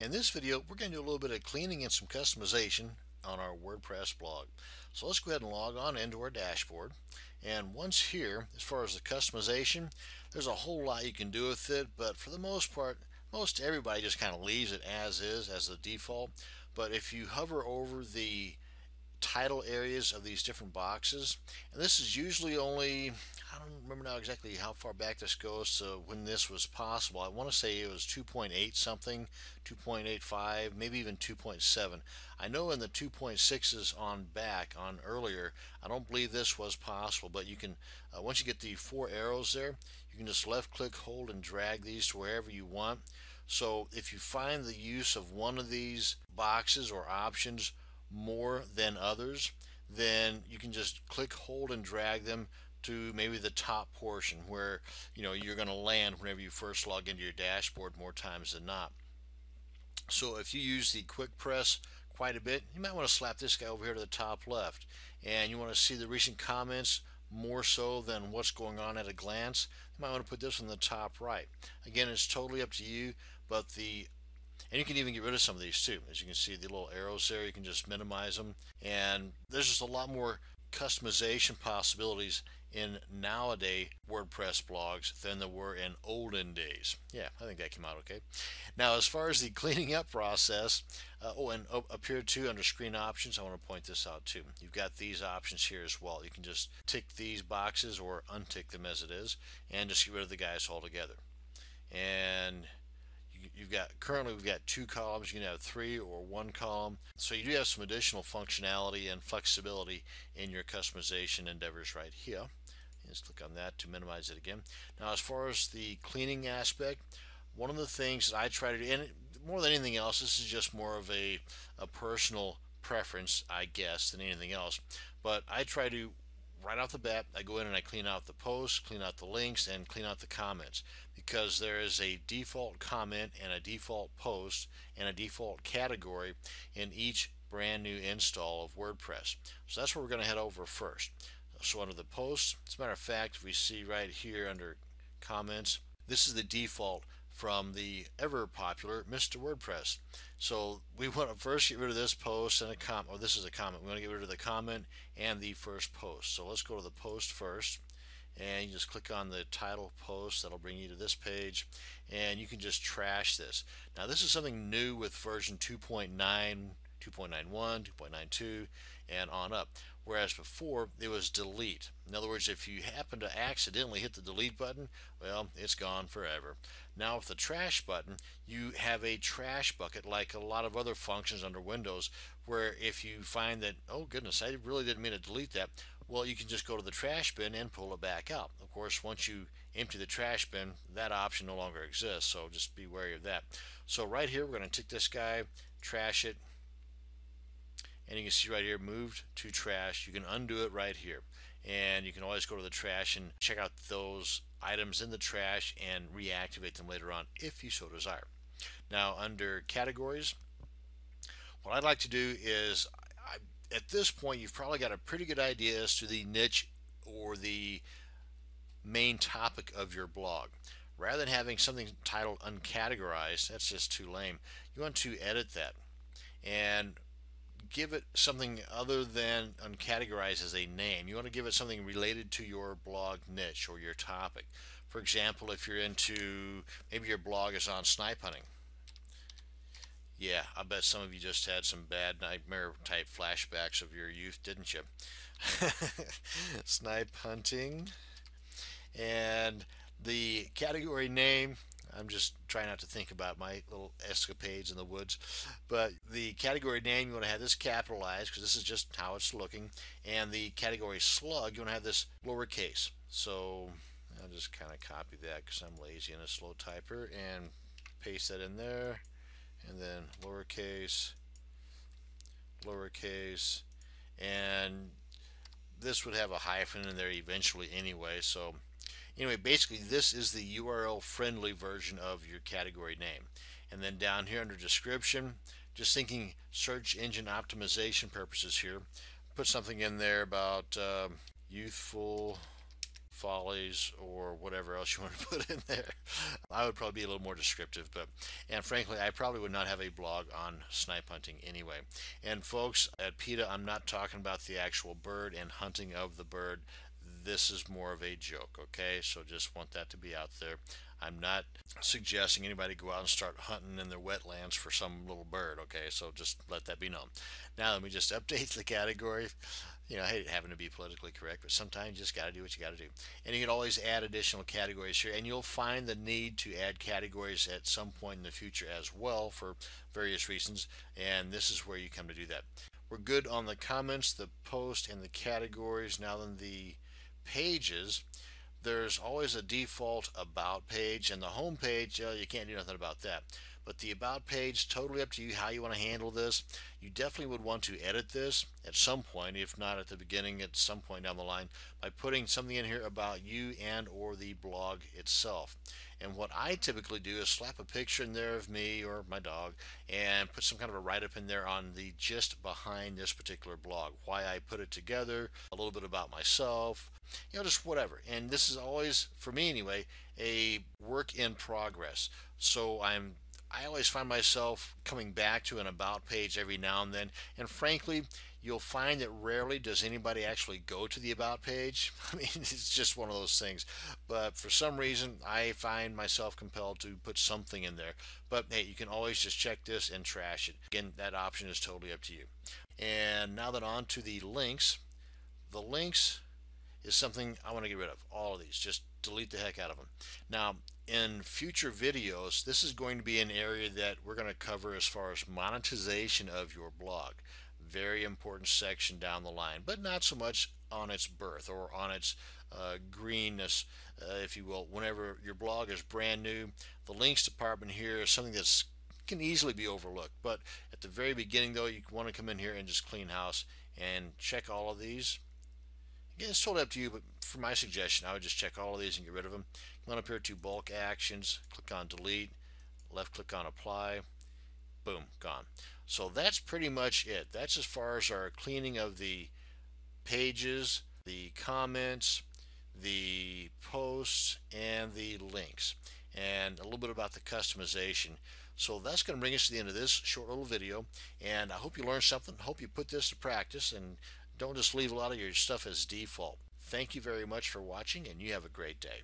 In this video, we're going to do a little bit of cleaning and some customization on our WordPress blog. So let's go ahead and log on into our dashboard. And once here, as far as the customization, there's a whole lot you can do with it, but for the most part, most everybody just kind of leaves it as is, as the default. But if you hover over the title areas of these different boxes, and this is usually only, I don't remember now exactly how far back this goes to when this was possible. I want to say it was 2.8 something, 2.85, maybe even 2.7. I know in the 2.6s on back on earlier, I don't believe this was possible, but you can once you get the four arrows there, you can just left click, hold, and drag these to wherever you want. So if you find the use of one of these boxes or options more than others, then you can just click, hold, and drag them to maybe the top portion where you're going to land whenever you first log into your dashboard more times than not. So if you use the quick press quite a bit, you might want to slap this guy over here to the top left, and you want to see the recent comments more so than what's going on at a glance. You might want to put this on the top right. Again, it's totally up to you, but and you can even get rid of some of these too. As you can see, the little arrows there, you can just minimize them. And there's just a lot more customization possibilities in nowadays WordPress blogs than there were in olden days. Yeah, I think that came out okay. Now, as far as the cleaning up process, and up here too under screen options, I want to point this out too. You've got these options here as well. You can just tick these boxes or untick them as it is, and just get rid of the guys altogether. And currently we've got two columns. You can have three or one column, so you do have some additional functionality and flexibility in your customization endeavors right here. Let's click on that to minimize it again. Now, as far as the cleaning aspect, one of the things that I try to do, and more than anything else, this is just more of a personal preference, I guess, than anything else, but I try to, right off the bat, I go in and I clean out the posts, clean out the links, and clean out the comments, because there is a default comment and a default post and a default category in each brand new install of WordPress. So that's where we're going to head over first. So under the posts, as a matter of fact, if we see right here under comments, this is the default from the ever popular Mr. WordPress. So we want to first get rid of this post and a comment, or this is a comment. We want to get rid of the comment and the first post. So let's go to the post first, and you just click on the title post. That'll bring you to this page, and you can just trash this. Now, this is something new with version 2.9, 2.91, 2.92, and on up. Whereas before it was delete. In other words, if you happen to accidentally hit the delete button, well, it's gone forever. Now with the trash button, you have a trash bucket like a lot of other functions under Windows, where if you find that, oh goodness, I really didn't mean to delete that, well, you can just go to the trash bin and pull it back out. Of course, once you empty the trash bin, that option no longer exists, so just be wary of that. So right here, we're going to tick this guy, trash it, and you can see right here, moved to trash. You can undo it right here, and you can always go to the trash and check out those items in the trash and reactivate them later on if you so desire. Now, under categories, what I'd like to do is, at this point, you've probably got a pretty good idea as to the niche or the main topic of your blog. Rather than having something titled uncategorized, that's just too lame, you want to edit that and give it something other than uncategorized as a name. You want to give it something related to your blog niche or your topic. For example, if you're into, maybe your blog is on snipe hunting. Yeah, I bet some of you just had some bad nightmare type flashbacks of your youth, didn't you? Snipe hunting. And the category name, I'm just trying not to think about my little escapades in the woods, but the category name, you want to have this capitalized because this is just how it's looking, and the category slug, you want to have this lowercase. So I'll just kind of copy that because I'm lazy and a slow typer, and paste that in there, and then lowercase, lowercase, and this would have a hyphen in there eventually anyway. So anyway, basically this is the URL friendly version of your category name. And then down here under description, just thinking search engine optimization purposes here, put something in there about youthful follies or whatever else you want to put in there. I would probably be a little more descriptive, but and frankly, I probably would not have a blog on snipe hunting anyway. And folks, at PETA, I'm not talking about the actual bird and hunting of the bird. This is more of a joke, okay? So just want that to be out there. I'm not suggesting anybody go out and start hunting in their wetlands for some little bird, okay? So just let that be known. Now let me just update the category. I hate having to be politically correct, but sometimes you just got to do what you got to do. And you can always add additional categories here, and you'll find the need to add categories at some point in the future as well for various reasons, and this is where you come to do that. We're good on the comments, the post, and the categories. Now then, the pages, there's always a default about page, and the home page, you can't do nothing about that. But the about page, totally up to you how you want to handle this. You definitely would want to edit this at some point, if not at the beginning, at some point down the line, by putting something in here about you and or the blog itself. And what I typically do is slap a picture in there of me or my dog and put some kind of a write-up in there on the gist behind this particular blog, why I put it together, a little bit about myself, just whatever. And this is always, for me anyway, a work in progress. So I always find myself coming back to an about page every now and then, and frankly, you'll find that rarely does anybody actually go to the about page. I mean, it's just one of those things. But for some reason, I find myself compelled to put something in there. But hey, you can always just check this and trash it. Again, that option is totally up to you. And now that on to the links. The links is something I want to get rid of. All of these, just delete the heck out of them. Now, in future videos, this is going to be an area that we're going to cover as far as monetization of your blog. Very important section down the line, but not so much on its birth or on its greenness, if you will. Whenever your blog is brand new, the links department here is something that's can easily be overlooked. But at the very beginning, though, you want to come in here and just clean house and check all of these. Again, it's totally up to you, but for my suggestion, I would just check all of these and get rid of them. Come on up here to bulk actions, click on delete, left click on apply, boom, gone. So that's pretty much it. That's as far as our cleaning of the pages, the comments, the posts, and the links, and a little bit about the customization. So that's going to bring us to the end of this short little video, and I hope you learned something. Hope you put this to practice and don't just leave a lot of your stuff as default. Thank you very much for watching, and you have a great day.